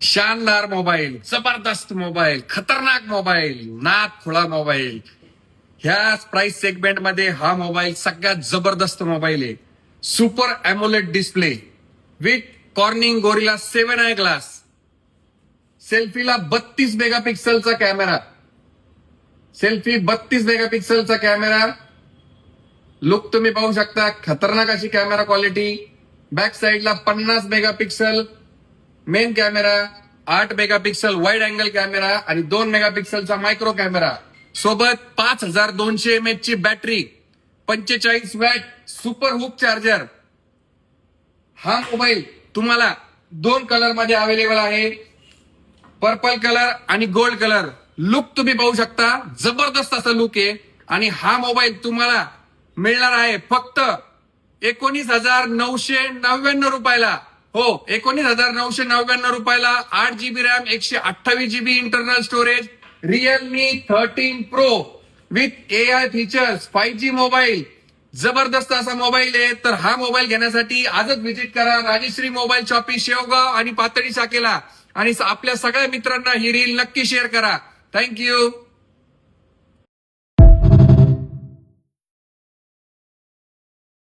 शानदार मोबाईल, जबरदस्त मोबाईल, खतरनाक मोबाईल, नाक खुळा मोबाईल. ह्याच प्राइस सेगमेंट मध्ये हा मोबाईल सगळ्यात जबरदस्त मोबाईल आहे. Super AMOLED display with Corning Gorilla 7i glass. सेल्फीला 32 मेगापिक्सलचा कॅमेरा. सेल्फी 32 मेगापिक्सलचा कॅमेरा. लुक तुम्ही पाहू शकता, खतरनाक अशी कॅमेरा क्वालिटी. बॅक साइडला 50 megapixel main camera, 8 megapixel wide angle camera आणि 2 मेगापिक्सलचा मायक्रो कॅमेरा. सोबत 5200 mAh ची battery, 45 watt super hook charger. हा मोबाईल तुम्हाला 2 कलर मध्ये अवेलेबल आहे, पर्पल कलर आणि गोल्ड कलर. लुक तुम्ही पाहू शकता, जबरदस्त असा लुक आहे. आणि हा मोबाईल तुम्हाला मिळणार आहे फक्त 19,999 रुपयाला. हो, 19,999 रुपयाला. 8GB RAM, 128GB internal storage, Realme 13 pro with AI features, 5G mobile. जबरदस्त असा मोबाईल आहे. तर हा मोबाईल घेण्यासाठी आजच व्हिजिट करा राजश्री मोबाईल शॉपी, शेवगाव आणि पातळी शाखेला. आणि आपल्या सगळ्या मित्रांना ही रील नक्की शेअर करा. थँक्यू.